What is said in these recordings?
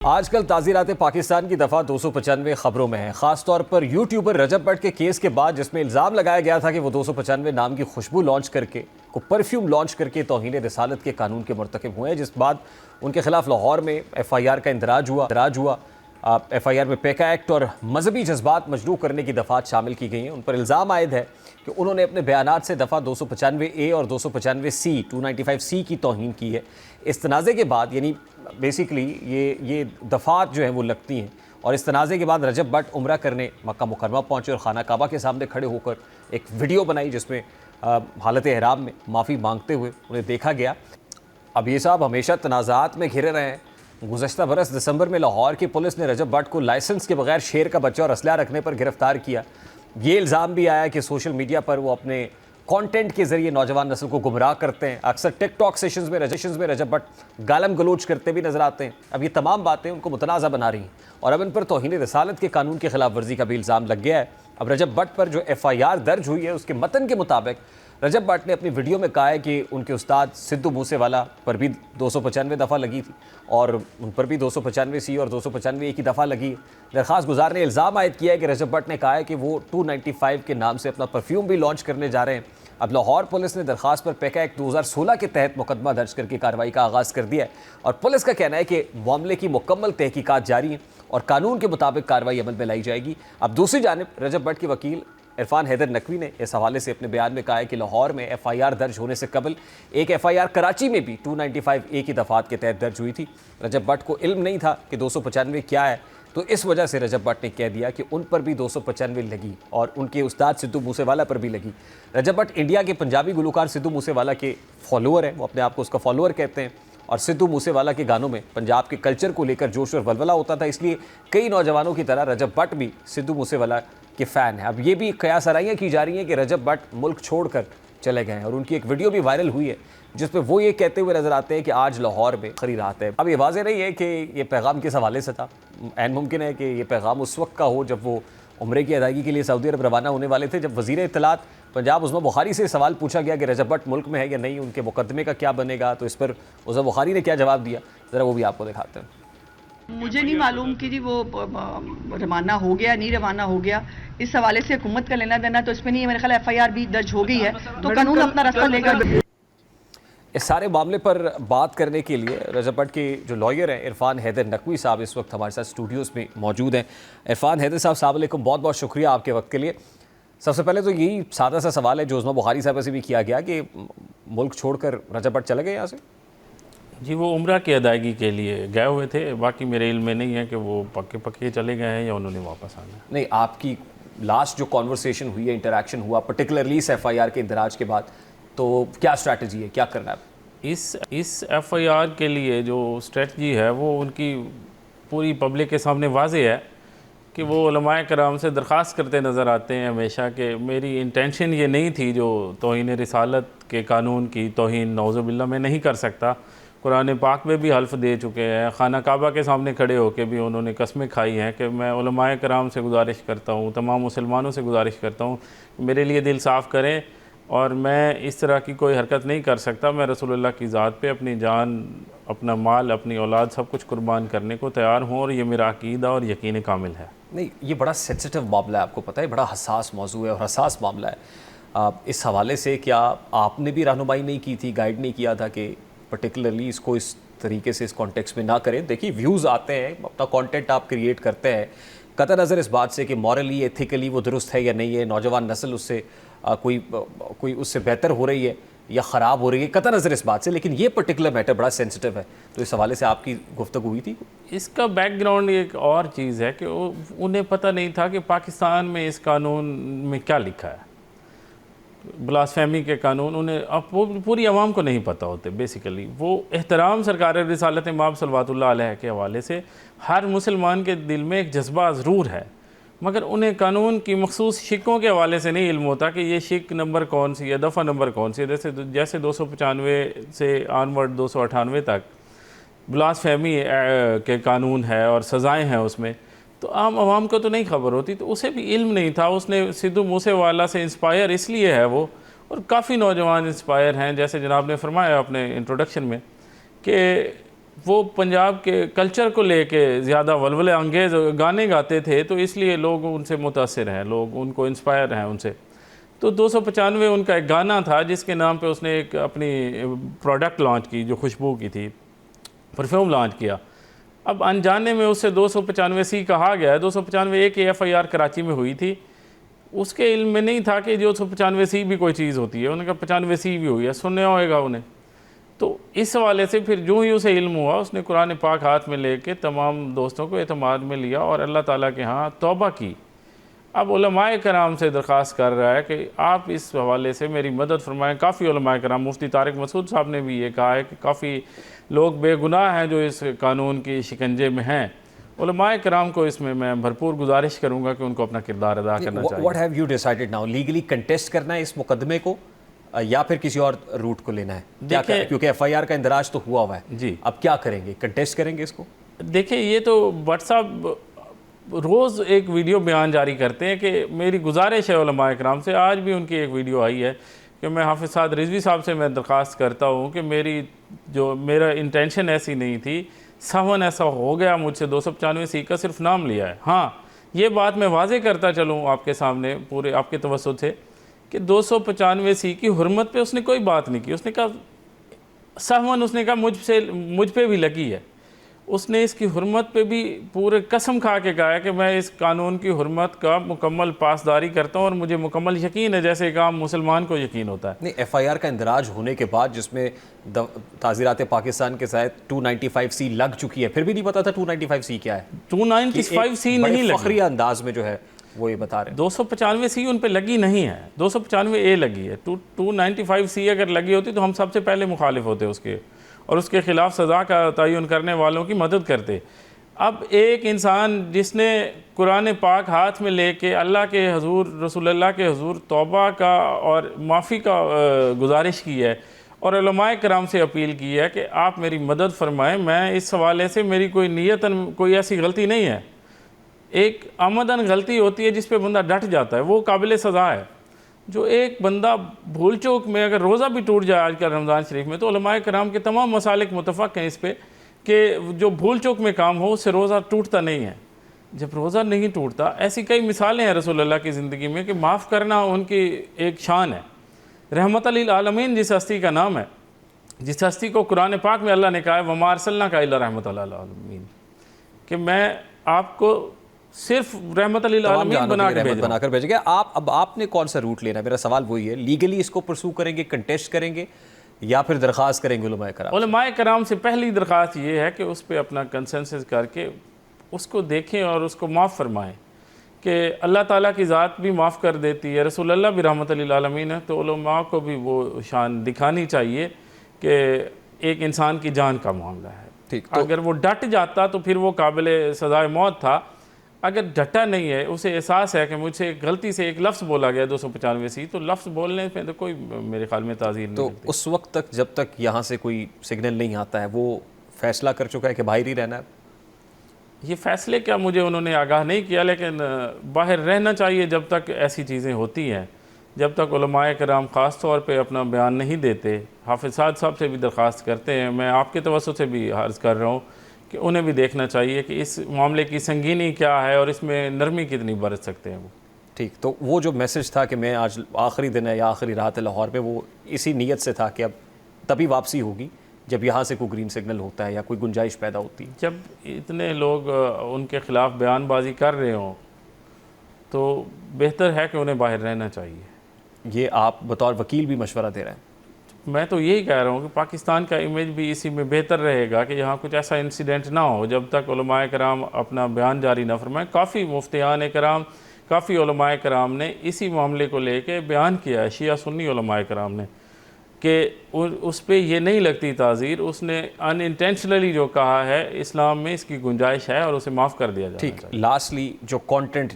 आजकल ताज़ीरात पाकिस्तान की दफ़ा 295 खबरों में है। ख़ासतौर पर यूट्यूबर रजब भट्ट के केस के बाद, जिसमें इल्ज़ाम लगाया गया था कि वो 295 नाम की खुशबू लॉन्च करके, को परफ्यूम लॉन्च करके तौहीन रिसालत के कानून के मरतकब हुए हैं, जिस बाद उनके खिलाफ लाहौर में FIR का इंदराज हुआ। FIR में पेका एक्ट और मजहबी जज्बात मजरूह करने की दफ़ात शामिल की गई हैं। उन पर इल्ज़ाम आयद है कि उन्होंने अपने बयानात से दफ़ा 295A और 295C 295C की तौहीन की है। इस तनाज़े के बाद, यानी बेसिकली ये दफ़ात जो हैं वो लगती हैं, और इस तनाज़े के बाद रजब भट्ट उम्रा करने मक्का मुकर्रमा पहुँचे और खाना काबा के सामने खड़े होकर एक वीडियो बनाई, जिसमें हालत एहराम में माफ़ी मांगते हुए उन्हें देखा गया। अब ये साहब हमेशा तनाज़ात में घिरे रहे हैं। गुज़श्ता बरस दिसंबर में लाहौर की पुलिस ने रजब भट्ट को लाइसेंस के बगैर शेर का बच्चा और असलहा रखने पर गिरफ्तार किया। ये इल्ज़ाम भी आया कि सोशल मीडिया पर वो अपने कंटेंट के ज़रिए नौजवान नस्ल को गुमराह करते हैं। अक्सर टिकटॉक सेशंस में रजब भट्ट गालम गलोच करते भी नजर आते हैं। अब ये तमाम बातें उनको मुतनाज़ा बना रही हैं और अब इन पर तौहीन रिसालत के कानून की खिलाफ वर्जी का भी इल्ज़ाम लग गया है। अब रजब भट्ट पर जो FIR दर्ज हुई है, उसके मतन के मुताबिक रजब भट्ट ने अपनी वीडियो में कहा है कि उनके उस्ताद सिद्धू मूसेवाला पर भी 295 दफ़ा लगी थी और उन पर भी 295C और 295A की दफ़ा लगी। दरख्वास्त गुजार ने इल्ज़ाम आयद किया है कि रजब भट्ट ने कहा है कि वो 295 के नाम से अपना परफ्यूम भी लॉन्च करने जा रहे हैं। अब लाहौर पुलिस ने दरख्वास्त पर पेका एक्ट 2016 के तहत मुकदमा दर्ज करके कार्रवाई का आगाज़ कर दिया है और पुलिस का कहना है कि मामले की मुकम्मल तहकीकात जारी है और कानून के मुताबिक कार्रवाई अमल में लाई जाएगी। अब दूसरी जानिब रजब भट्ट के वकील इरफान हैदर नकवी ने इस हवाले से अपने बयान में कहा है कि लाहौर में FIR दर्ज होने से कबल एक FIR कराची में भी 295A की दफ़ात के तहत दर्ज हुई थी। रजब भट्ट को इल्म नहीं था कि 295 क्या है, तो इस वजह से रजब भट्ट ने कह दिया कि उन पर भी 295 लगी और उनके उस्ताद सिद्धू मूसेवाला पर भी लगी। रजब भट्ट इंडिया के पंजाबी गुलकार सिद्धू मूसेवाला के फॉलोअर हैं, वो अपने आप को उसका फॉलोअर कहते हैं और सिद्धू मूसेवाला के गानों में पंजाब के कल्चर को लेकर जोश और वलवला होता था, इसलिए कई नौजवानों की तरह रजब भट्ट भी सिद्धू मूसेवाला के फ़ैन हैं। अब ये भी कयास आराइयाँ की जा रही हैं कि रजब भट्ट मुल्क छोड़कर चले गए हैं और उनकी एक वीडियो भी वायरल हुई है जिसमें वो ये कहते हुए नजर आते हैं कि आज लाहौर में खरी रात है। अब ये वाज़ेह नहीं है कि ये पैगाम किस हवाले से था। ऐन मुमकिन है कि ये पैगाम उस वक्त का हो जब वो उम्रे की अदायगी के लिए सऊदी अरब रवाना होने वाले थे, जब वज़ीर इत्तलात पंजाब उस्मा बुखारी से सवाल पूछा गया कि रजब भट्ट मुल्क में है या नहीं, उनके मुकदमे का क्या बनेगा, तो इस पर उस्मा बुखारी ने क्या जवाब दिया, ज़रा वो भी आपको दिखाते हैं। मुझे नहीं मालूम कि जी वो रवाना हो गया नहीं रवाना हो गया, इस हवाले से हुकूमत का लेना देना तो इसमें नहीं है। मेरे ख्याल FIR भी दर्ज हो गई है तो कानून अपना रास्ता लेगा। इस सारे मामले पर बात करने के लिए रजब भट्ट के जो लॉयर हैं इरफान हैदर नकवी साहब इस वक्त हमारे साथ स्टूडियोज़ में मौजूद हैं। इरफान हैदर साहब, अस्सलाम वालेकुम, बहुत बहुत शुक्रिया आपके वक्त के लिए। सबसे पहले तो यही सादा सा सवाल है जो उस्मा बुखारी साहब से भी किया गया कि मुल्क छोड़कर रजब भट्ट चले गए यहाँ से। जी, वो उम्रा की अदायगी के लिए गए हुए थे, बाकी मेरे इल्म में नहीं है कि वो पक्के चले गए हैं या उन्होंने वापस आना है। नहीं, आपकी लास्ट जो कॉन्वर्सेशन हुई है, इंटरेक्शन हुआ पर्टिकुलरली इस FIR के इंदराज के बाद, तो क्या स्ट्रैटेजी है, क्या करना है? इस FIR के लिए जो स्ट्रेटजी है वो उनकी पूरी पब्लिक के सामने वाज़ेह है कि वो उलमाए कराम से दरख्वास्त करते नज़र आते हैं हमेशा कि मेरी इंटेंशन ये नहीं थी जो तौहीन रिसालत के कानून की तौहीन नौज़ुबिल्लाह में नहीं कर सकता। कुरान पाक में भी हल्फ दे चुके हैं, खाना काबा के सामने खड़े होकर भी उन्होंने कस्में खाई हैं कि मैं उलमाए कराम से गुजारिश करता हूँ, तमाम मुसलमानों से गुजारिश करता हूँ, मेरे लिए दिल साफ़ करें और मैं इस तरह की कोई हरकत नहीं कर सकता। मैं रसूलुल्लाह की ज़ात पे अपनी जान, अपना माल, अपनी औलाद सब कुछ कुर्बान करने को तैयार हूँ और ये मेरा अकीदा और यकीन कामिल है। नहीं, ये बड़ा सेंसिटिव मामला है, आपको पता है, बड़ा हसास मौजू है और हसास मामला है। इस हवाले से क्या आपने भी रहनुमाई नहीं की थी, गाइड नहीं किया था कि पर्टिकुलरली इसको इस तरीके से इस कॉन्टेक्स्ट में ना करें? देखिए, व्यूज़ आते हैं, अपना कंटेंट आप क्रिएट करते हैं कतई नज़र इस बात से कि मॉरली, एथिकली वो दुरुस्त है या नहीं है, नौजवान नस्ल उससे कोई उससे बेहतर हो रही है या ख़राब हो रही है, कतई नज़र इस बात से, लेकिन ये पर्टिकुलर मैटर बड़ा सेंसिटिव है, तो इस हवाले से आपकी गुफ्तगू हुई थी? इसका बैकग्राउंड एक और चीज़ है कि उन्हें पता नहीं था कि पाकिस्तान में इस कानून में क्या लिखा है, ब्लास्फेमी के कानून उन्हें अब वो पूरी आवाम को नहीं पता होते। बेसिकली वो एहतराम सरकार रिसालत इमाम सल्लल्लाहु अलैहि के हवाले से हर मुसलमान के दिल में एक जज्बा ज़रूर है, मगर उन्हें कानून की मखसूस शिकों के हवाले से नहीं इल्म होता कि ये शिक नंबर कौन सी है, दफ़ा नंबर कौन सी है। जैसे 295 से ऑनवर्ड 298 तक ब्लास्फेमी के कानून है और सज़ाएँ हैं उसमें, तो आम आवाम को तो नहीं खबर होती, तो उसे भी इल्म नहीं था। उसने सिद्धू मूसेवाला से इंस्पायर इसलिए है वो, और काफ़ी नौजवान इंस्पायर हैं, जैसे जनाब ने फरमाया अपने इंट्रोडक्शन में कि वो पंजाब के कल्चर को लेके ज़्यादा वलवले अंगेज़ गाने गाते थे, तो इसलिए लोग उनसे मुतासिर हैं, लोग उनको इंस्पायर हैं उनसे। तो 295 उनका एक गाना था जिसके नाम पे उसने एक अपनी प्रोडक्ट लॉन्च की, जो खुशबू की थी, परफ्यूम लॉन्च किया। अब अनजाने में उससे 295C कहा गया है। 295A की FIR कराची में हुई थी, उसके इल्म में नहीं था कि 295C भी कोई चीज़ होती है। उन्होंने कहा 95C भी हुई है, सुनने होएगा उन्हें। तो इस हवाले से फिर जो ही उसे इल्म हुआ, उसने कुरान पाक हाथ में लेके तमाम दोस्तों को एतमाद में लिया और अल्लाह ताला के यहाँ तौबा की। अब उलमाए कराम से दरख्वास्त कर रहा है कि आप इस हवाले से मेरी मदद फरमाएँ। काफ़ी उलमाए कराम, मुफ्ती तारिक मसूद साहब ने भी ये कहा है कि काफ़ी लोग बेगुनाह हैं जो इस कानून की शिकंजे में हैं। उलमाए कराम को इसमें मैं भरपूर गुजारिश करूँगा कि उनको अपना किरदार अदा करना चाहिए। What have you decided now? Legally contest करना है इस मुकदमे को या फिर किसी और रूट को लेना है? देखिए, क्योंकि FIR का इंदराज तो हुआ हुआ है जी, अब क्या करेंगे? कंटेस्ट करेंगे इसको? देखिए, ये तो भट्ट साहब रोज़ एक वीडियो बयान जारी करते हैं कि मेरी गुजारिश है उलमाए कराम से। आज भी उनकी एक वीडियो आई है कि मैं हाफिज़ साद रिजवी साहब से मैं दरख्वास्त करता हूँ कि मेरा इंटेंशन ऐसी नहीं थी, सहवन ऐसा हो गया मुझसे। 295C का सिर्फ नाम लिया है। हाँ, ये बात मैं वाज़े करता चलूँ आपके सामने पूरे आपके तवज्जुह से कि 295C की हुर्मत पे उसने कोई बात नहीं की। उसने कहा सहवन, उसने कहा मुझ पे भी लगी है। उसने इसकी हुर्मत पे भी पूरे कसम खा के कहा है कि मैं इस कानून की हुर्मत का मुकम्मल पासदारी करता हूँ और मुझे मुकम्मल यकीन है, जैसे एक आम मुसलमान को यकीन होता है। नहीं, FIR का इंदराज होने के बाद जिसमें ताज़ीरात पाकिस्तान के साथ 295C लग चुकी है, फिर भी नहीं पता था 295C क्या है? 295C नहीं लगी, फखरी अंदाज में जो है वो ये बता रहे हैं। 295C उन पे लगी नहीं है, 295A लगी है। 295C अगर लगी होती तो हम सबसे पहले मुखालिफ होते उसके और उसके ख़िलाफ़ सज़ा का तयन करने वालों की मदद करते। अब एक इंसान जिसने कुरान पाक हाथ में लेके अल्लाह के हुज़ूर, रसूलुल्लाह के हुज़ूर तौबा का और माफ़ी का गुजारिश की है और उलमाए कराम से अपील की है कि आप मेरी मदद फरमाएं, मैं इस हवाले से मेरी कोई नीयतन कोई ऐसी गलती नहीं है। एक आमदन गलती होती है जिस पे बंदा डट जाता है, वो काबिल सज़ा है। जो एक बंदा भूल चूक में अगर रोज़ा भी टूट जाए आज का रमज़ान शरीफ में, तो उलमाए कराम के तमाम मसालिक मुतफ़क़ हैं इस पे कि जो भूल चूक में काम हो उससे रोज़ा टूटता नहीं है। जब रोज़ा नहीं टूटता, ऐसी कई मिसालें हैं रसूलुल्लाह की ज़िंदगी में कि माफ़ करना उनकी एक शान है। रहमत लिल आलमीन जिस हस्ती का नाम है, जिस हस्ती को कुरान पाक में अल्लाह ने कहा है वमा अरसलनाका इल्ला रहमतल लिल आलमीन, कि मैं आपको सिर्फ रहमत लिल आलमीन बनाकर भेजेंगे। अब आपने कौन सा रूट लेना है? मेरा सवाल वही है, लीगली इसको परसू करेंगे, कंटेस्ट करेंगे या फिर दरख्वास्त करेंगे उलमाए कराम? उलमाए कराम से पहली दरख्वास्त ये है कि उस पर अपना कंसेंसस करके उसको देखें और उसको माफ़ फरमाएँ कि अल्लाह ताला की ज़ात भी माफ़ कर देती है, रसूलुल्लाह भी रहमत लिल आलमीन है। तो उलमा को भी वो शान दिखानी चाहिए कि एक इंसान की जान का मामला है। ठीक, तो अगर वो डट जाता तो फिर वो काबिल सज़ाए मौत था। अगर डटा नहीं है, उसे एहसास है कि मुझसे गलती से एक लफ्ज़ बोला गया 295C, तो लफ्ज़ बोलने पे तो कोई मेरे ख्याल में ताज़ीर नहीं। तो उस वक्त तक जब तक यहाँ से कोई सिग्नल नहीं आता है, वो फैसला कर चुका है कि बाहर ही रहना है? ये फ़ैसले क्या मुझे उन्होंने आगाह नहीं किया, लेकिन बाहर रहना चाहिए जब तक ऐसी चीज़ें होती हैं, जब तक उलमाए कराम ख़ास तौर पे अपना बयान नहीं देते। हाफिज़ साद साहब से भी दरख्वास्त करते हैं, मैं आपके तवज्जुह से भी अर्ज़ कर रहा हूँ कि उन्हें भी देखना चाहिए कि इस मामले की संगीनी क्या है और इसमें नरमी कितनी बरत सकते हैं वो। ठीक, तो वो जो मैसेज था कि मैं आज आखिरी दिन है या आखिरी रात है लाहौर पे, वो इसी नीयत से था कि अब तभी वापसी होगी जब यहाँ से कोई ग्रीन सिग्नल होता है या कोई गुंजाइश पैदा होती है। जब इतने लोग उनके ख़िलाफ़ बयानबाजी कर रहे हों तो बेहतर है कि उन्हें बाहर रहना चाहिए। ये आप बतौर वकील भी मशवरा दे रहे हैं? मैं तो यही कह रहा हूँ कि पाकिस्तान का इमेज भी इसी में बेहतर रहेगा कि यहाँ कुछ ऐसा इंसिडेंट ना हो जब तक उलमाए कराम अपना बयान जारी ना फरमाएं। काफ़ी मुफ्तियान कराम, काफ़ी उलमाए कराम ने इसी मामले को लेके बयान किया है, शिया सुन्नी उलमाए कराम ने, कि उस पर यह नहीं लगती ताज़ीर। उसने अनइंटेंशनली जो कहा है इस्लाम में इसकी गुंजाइश है और उसे माफ़ कर दिया जाए। ठीक, लास्टली जो कंटेंट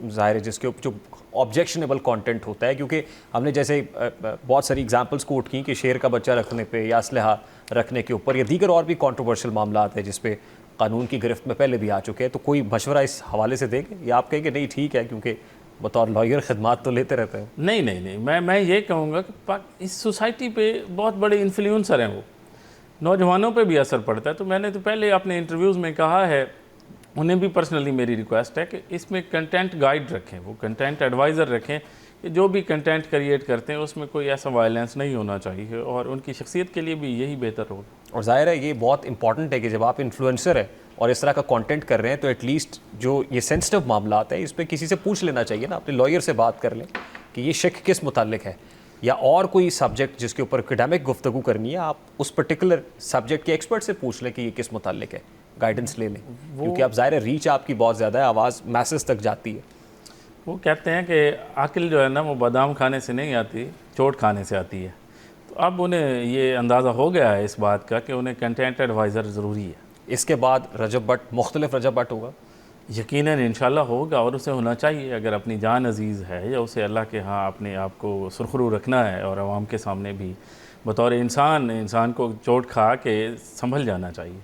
ज़ाहिर है जिसके जो ऑब्जेक्शनेबल कंटेंट होता है, क्योंकि हमने जैसे बहुत सारी एग्जांपल्स कोट की कि शेर का बच्चा रखने पे या असलहा रखने के ऊपर या दीगर और भी कंट्रोवर्शियल मामला आते हैं जिस पे कानून की गिरफ्त में पहले भी आ चुके हैं, तो कोई मशवरा इस हवाले से देंगे या आप कहेंगे नहीं ठीक है क्योंकि बतौर लॉयर खिदमात तो लेते रहते हैं? नहीं, मैं ये कहूँगा कि इस सोसाइटी पे बहुत बड़े इन्फ्लुएंसर हैं वो। नौजवानों पे भी असर पड़ता है। तो मैंने तो पहले अपने इंटरव्यूज़ में कहा है, उन्हें भी पर्सनली मेरी रिक्वेस्ट है कि इसमें कंटेंट गाइड रखें, वो कंटेंट एडवाइज़र रखें कि जो भी कंटेंट क्रिएट करते हैं उसमें कोई ऐसा वायलेंस नहीं होना चाहिए, और उनकी शख्सियत के लिए भी यही बेहतर होगा। और ज़ाहिर है ये बहुत इंपॉर्टेंट है कि जब आप इन्फ्लुएंसर हैं और इस तरह का कंटेंट कर रहे हैं तो एटलीस्ट जो ये सेंसिटिव मामलात है इस पर किसी से पूछ लेना चाहिए ना, अपने लॉयर से बात कर लें कि ये शक किस मुतालिक है, या और कोई सब्जेक्ट जिसके ऊपर एकेडमिक गुफ्तगू करनी है आप उस पर्टिकुलर सब्जेक्ट के एक्सपर्ट से पूछ लें कि ये किस मुतालिक है, गाइडेंस ले लें, क्योंकि अब ज़ाहिर है रीच आपकी बहुत ज़्यादा है, आवाज़ मैसेज तक जाती है। वो कहते हैं कि अक्ल जो है ना वो बादाम खाने से नहीं आती, चोट खाने से आती है। तो अब उन्हें ये अंदाज़ा हो गया है इस बात का कि उन्हें कंटेंट एडवाइज़र ज़रूरी है। इसके बाद रजब भट्ट, मुख्तलिफ रजब भट्ट होगा यकीनन इंशाल्लाह होगा, और उसे होना चाहिए। अगर अपनी जान अजीज़ है या उसे अल्लाह के यहाँ अपने आप को सुरखरू रखना है और आवाम के सामने भी बतौर इंसान को चोट खा के संभल जाना चाहिए।